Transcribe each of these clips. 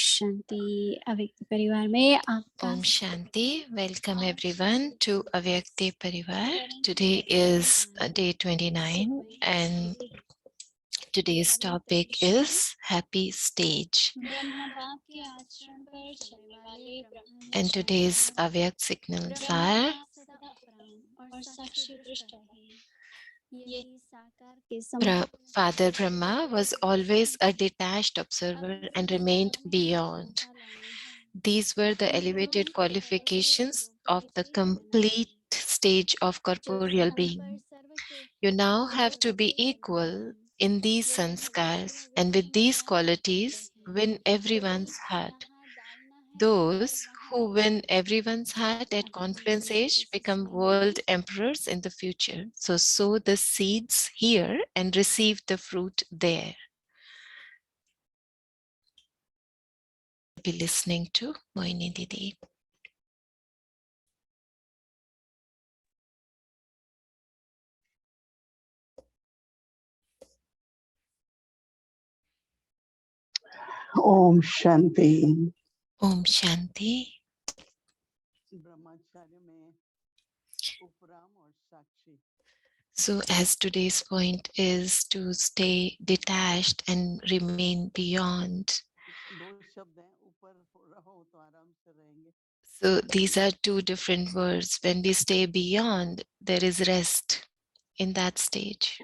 शांति अव्यक्त परिवार में आपका Om Shanti. Welcome everyone to Avyakti Parivar. Today is day 29 and today's topic is Happy Stage. Brahma बाप के आश्रम पर चलने वाले Brahma And today's Avyak signals are सदा प्राण और साक्षी दृष्टा है। यही साकार के Father Brahma was always a detached observer and remained beyond. These were the elevated qualifications of the complete stage of corporeal being. You now have to be equal in these sanskars and with these qualities win everyone's heart. Those who win everyone's heart at confluence age become world emperors in the future. So sow the seeds here and receive the fruit there. Be listening to Mohini Didi. Om Shanti. Om Shanti. So as today's point is to stay detached and remain beyond. So these are two different words. When we stay beyond, there is rest in that stage.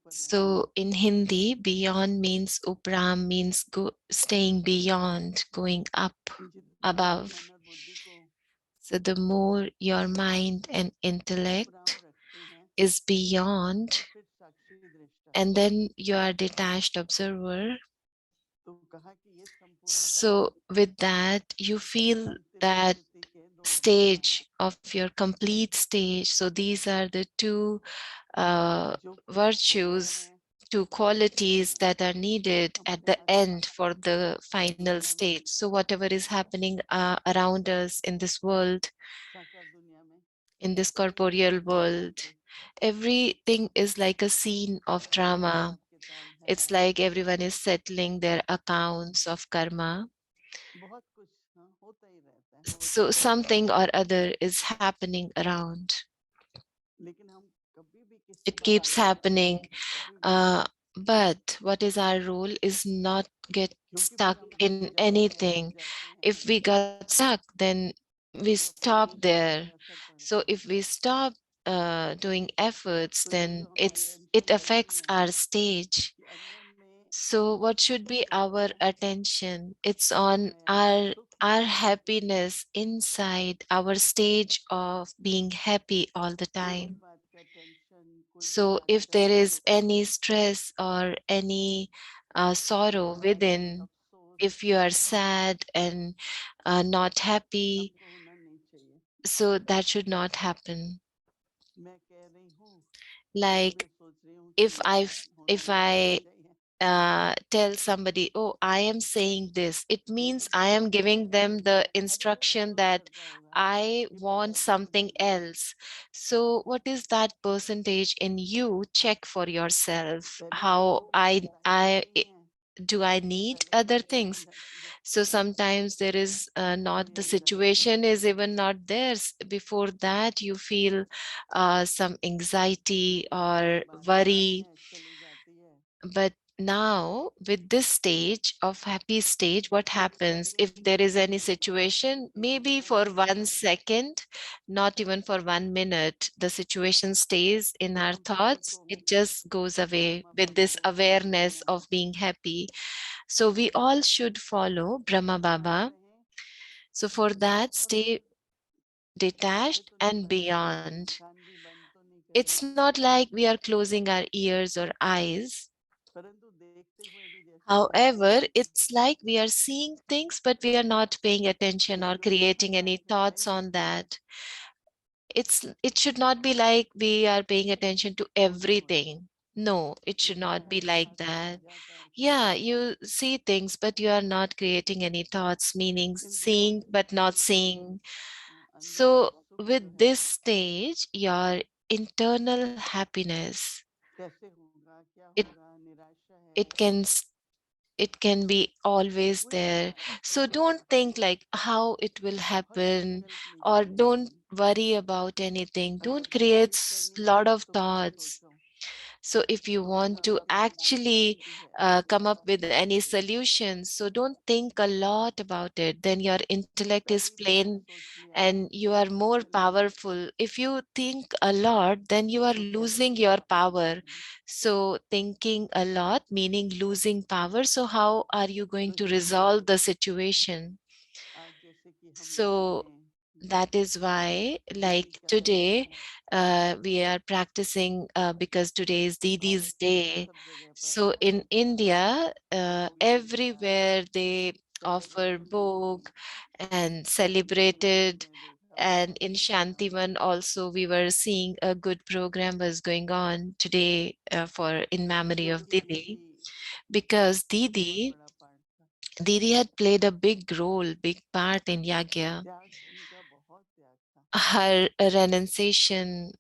So in Hindi, beyond means upram, means staying beyond, going up, above. So the more your mind and intellect is beyond, and then you are detached observer. So with that, you feel that stage of your complete stage. So these are the two virtues, two qualities that are needed at the end for the final stage. So whatever is happening around us in this world, in this corporeal world, everything is like a scene of drama. It's like everyone is settling their accounts of karma. So something or other is happening around. It keeps happening. But what is our role is not get stuck in anything. If we got stuck, then we stop there. So if we stop doing efforts, then it affects our stage. So what should be our attention? It's on our happiness inside, our stage of being happy all the time. So if there is any stress or any sorrow within, if you are sad and not happy, so that should not happen. Like if I tell somebody, oh, I am saying this, it means I am giving them the instruction that I want something else. So what is that percentage in you? Check for yourself. How do I need other things? So sometimes there is not, the situation is even not there. Before that you feel some anxiety or worry. But now with this stage of happy stage, what happens if there is any situation, maybe for 1 second, not even for 1 minute, the situation stays in our thoughts, it just goes away with this awareness of being happy. So we all should follow Brahma Baba. So for that, stay detached and beyond. It's not like we are closing our ears or eyes. However, it's like we are seeing things, but we are not paying attention or creating any thoughts on that. it should not be like we are paying attention to everything. No, it should क्योंकि not be time like पास तो हो that. जाता है उससे Yeah, you see things, but you are not creating any thoughts, meanings, किंतु seeing but not ये seeing. अंदर का So सुख जो with है this stage, your internal happiness, कैसे होगा क्या it होगा निराशा है it can it can be always कुछ there. कुछ So don't think like how it will बहुत happen, विकल्प or निकलते हैं don't worry about anything. अगर Don't विपरीत create करनी है lot of तो कुछ thoughts. सोचो So if you और want जो to आपको दिक्कत actually बनती है उससे come up थोड़ा with सा दूर any रहिए solutions, so don't think a lot about it. Then your intellect is पहली बार plain सोच लिया and you तो are फिर more चलेगा powerful. If you think a lot, then you are तो losing कैसे your होगा power. So thinking a lot meaning losing power. So how are you going तो to इसीलिए resolve the situation? आज जैसे कि हम लोगों So ने that is why, दीदी like का today, जन्मदिन we are practicing because today is Didi's Bharat में day. सब जगह पर So in India, भोग लगेगा everywhere they offer सेलिब्रेशन होगी bhog and शांतिवन celebrated. में देखा And बहुत in अच्छा Shantivan also, we were seeing a good program was going on today for in memory of क्योंकि Didi, दीदी because का बहुत Didi बड़ा पार्ट था Didi had played a big role, big part in Yagya. त्याग उनका बहुत त्याग था Her renunciation,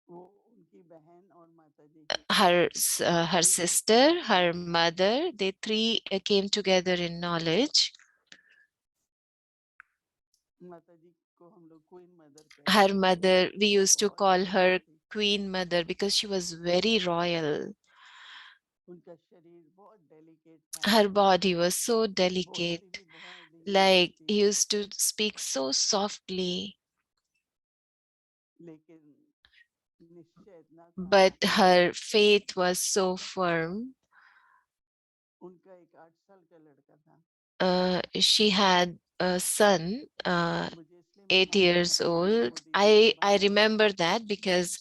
वो उनकी बहन और माता जी की her तीनों sister, तीनों her बहनें mother, they three came together in knowledge. माता जी को हम लोग क्वीन मदर Her कहते थे mother, we used to बहुत call सुंदर her थी Queen Mother because she was very royal. उनका शरीर बहुत डेलिकेट था Her body was so बोलती delicate, भी बहुत धीमे धीमे like थी used to speak so softly, लेकिन निश्चय इतना था but her faith was so firm. उनका एक 8 साल का लड़का था She had a son, मुझे इसलिए मैं 8 years जानती हूँ वो old. दीदी का I भाई था remember that because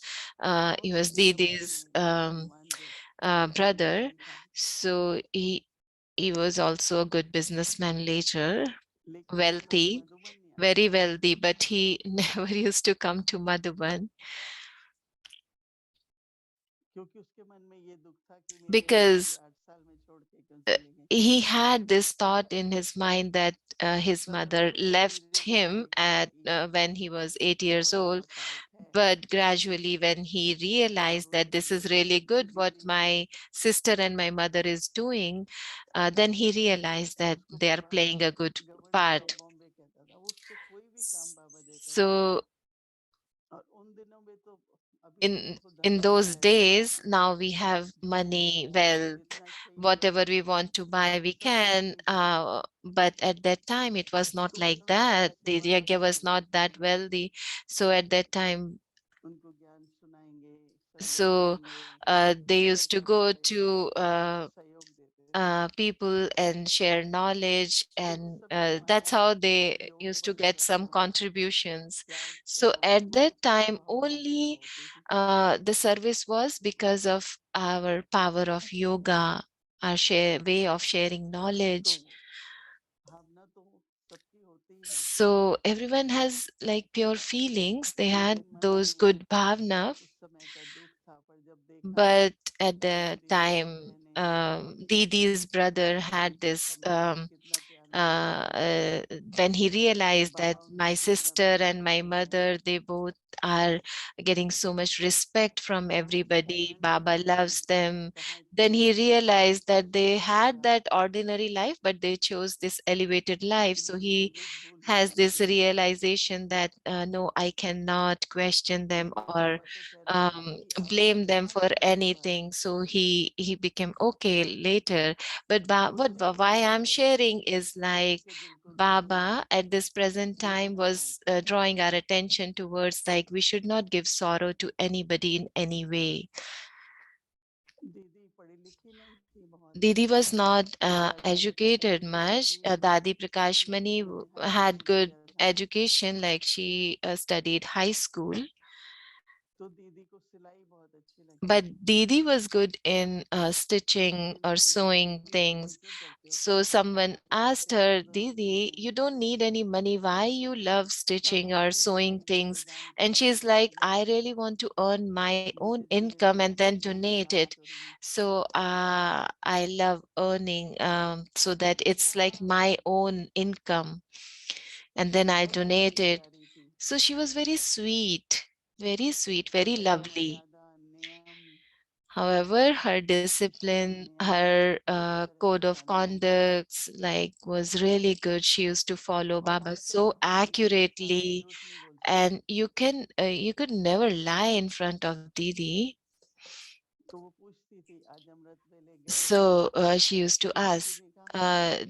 he बहुत was अच्छे घर Didi's में धनवान brother. बिजनेसमैन था So he was also a good businessman later, लेकिन वो कभी wealthy, मधुबन नहीं आता very था wealthy, but he never used to come to Madhuban क्योंकि उसके मन में ये दुख था कि मेरे भाई मुझे because 8 साल में छोड़ के क्यों चले गए he had this thought in his mind that his mother परंतु left धीरे धीरे him देखा at कि when he was 8 years बहुत बड़ा old. पार्ट है But gradually, when he और realized that उनको this is देखा really कि good, what दीदी my sister and my mother is doing, then he realized that उसको they are पूरा playing a good government of part. Bombay कहता था वो उसको कोई भी काम बाबा देता था So और उन दिनों में तो अभी तो in बहुत in धन हो those गया है लेकिन days, now we have जितना money, wealth, जितना चाहिए whatever we want to buy, we सब कुछ can. मिल जाता था But at that time, it was not तो like उन्होंने that. ऐसे The वादा Yagya was किया not कि that wealthy. So at that time, उनको ज्ञान सुनाएंगे संदेश so देंगे they used to पैसा go to सहयोग देते थे people and share knowledge, तो उस and समय that's हमारे how they लोगों used को to पता get some चलता था contributions. क्या So कैसा at होगा that time बहुत आवश्यकता only होती थी the service was because of our power of yoga, our way of sharing तो knowledge. भावना तो सबकी होती ही है So everyone has like pure feelings. They had लेकिन मन those में good bhavna, उस समय का दुख था पर जब देखा but at कि the दीदी की time, बहनें Didi's brother had दीदी this का भाई कितना प्यार निभाते uh, थे uh, when he realized that भाव my कितना sister प्यार and my देते थे mother, they both are getting so much respect from कहाँ everybody, साधना Baba करते थे loves them. कहाँ इतने Then he सुंदर realized that they घर had द्वार that ordinary life, but they chose this elevated life. So लेकिन ये he दुख भूल नहीं has this सकते realization that no, I cannot question them or पापा तो कहते थे कि आज blame them कहाँ for से दुख आया anything. So he became okay later. But कोई why व्यक्ति I'm sharing is like जिसके दिल को दुख हो Baba at this present वो time यहाँ was पहुंचता है drawing our attention towards like we should not give sorrow to anybody in any way. दीदी पढ़ी लिखी नहीं थी बहुत Didi was not दादी educated फिर much. भी Dadi Prakashmani उन्होंने हाई had स्कूल good किया था education, like she studied high school. तो दीदी को सिलाई बहुत अच्छी लगती But थी। Didi was good in stitching तो or दीदी से sewing पूछती थी तुम things. क्यों करते हो So काम, someone तुम्हें asked क्या her, जरूरत है Didi, करने you की। don't need any money. Why you love तब stitching or मम्मी sewing बताती थी things? जानती And हो she's दीदी like, बड़ी I है, really want to earn my own धीरे धीरे income and सीखेगी then तो अपने donate आप it. करेगी। So I love earning so that it's like my own income. And then I बहुत donate प्यारी it. प्यारी थी। So she was very sweet, very उसका lovely. मर्यादा नियम However, her सारे discipline, नियम her पूरी तरह से code of पालन करती थी। conducts, like, was really good. She used to follow और Baba सबसे so बड़ी बात ये थी कभी accurately, झूठ नहीं बोलती थी। and you could never lie in front of Didi. तो वो पूछती थी आज अमृत वेले गए थे, So she used to तो किसी ask, ने कहा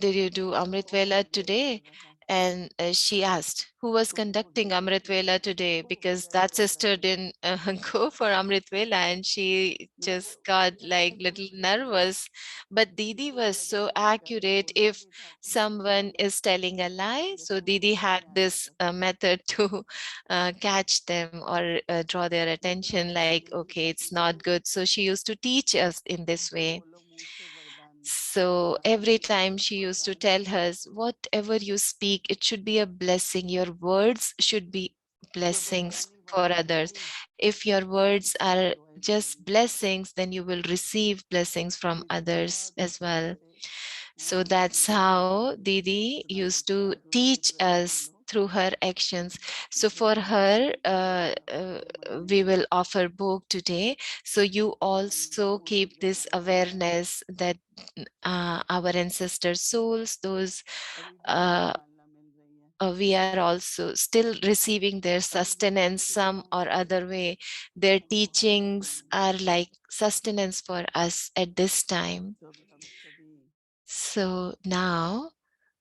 did you do नहीं Amrit वो Vela मुझे नहीं today? पता था। And she asked, who was तो फिर वो conducting डर Amrit जाती थी, Vela today? ओह Because कैसे that बदला sister लेगा। didn't go for Amrit Vela, and she मैं just got like कैसे little पूछती थी, nervous. But Didi इसलिए was अगर so मैं कभी accurate. बोलता If भी था तो कहती someone थी is telling a lie, so देखो Didi मुझे had नहीं आया this करता था। method to catch them or draw their जितना attention, अच्छा like, नहीं okay, सिखाती it's थी not good. So she used to teach us in this way. वो लोग मुंह से वरदान So every मांगते थे, time she used to वरदान tell मांगते us, थे। whatever you speak, it should be a blessing. Your words should be जो blessings वरदानी for बनना others. चाहती If your वो words सबकी are दुआएं just सुनेगी। blessings, then you will receive blessings from दीदी others बहुत as प्यारे well. से So that's चीजें how Didi सुनाती used थी, to आज उसके teach प्रति हम us लोग through her actions. So for भोग her, अपने मन में we will offer bhog today. So you also वो keep चीजें this सुनाती हैं। awareness that our ancestors' souls, those अभी भी उनकी uh, पालना मिल रही है। we are also still receiving their अभी भी मैं sustenance उनकी some दुआओं or से other way. Their बहुत खुश teachings हूँ। are like sustenance for us at this time. तो अभी हम सभी So now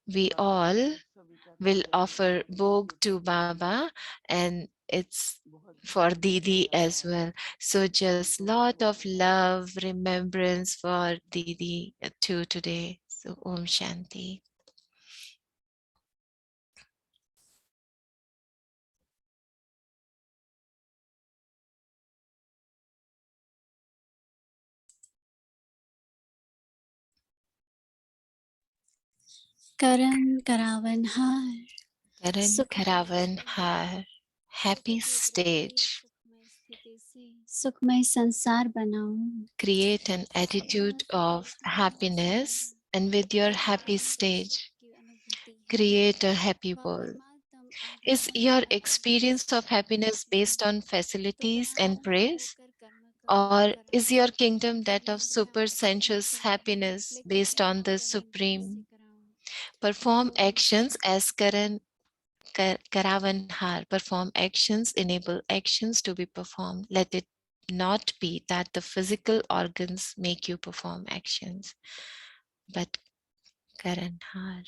we बाबा के all साथ सभी का will तारुण्य offer bhog ये to पढ़ते हैं। Baba, and it's बहुत for बहुत Didi शुक्रिया as और well. So just बहुत lot बहुत of धन्यवाद। love, remembrance for Didi too today. So Om Shanti. Karan Karavanhar, Karankaravanhar, happy प्रकृति stage. सुखमय स्थिति से सुखमय संसार बनाओ। Create an यहाँ attitude से of देखना नजारा, happiness, and with your happy वहाँ पर stage, सुख की अनुभूति है। create a happy वहाँ world. परमात्म Is आगमन your आराधना experience of स्तुति happiness भक्ति based है। on तो facilities वहाँ and तन्मय praise? होकर कर्म करो, Or is कराओ। your kingdom that of super इंद्रियां sensuous चंचल है, happiness लेकिन based on the समापन इंद्रियों से supreme? कराओ। Perform Om actions Shanti. as Karavanhar. Perform actions, enable actions to be performed. Let it not be that the physical organs make you perform actions, but Karanhar.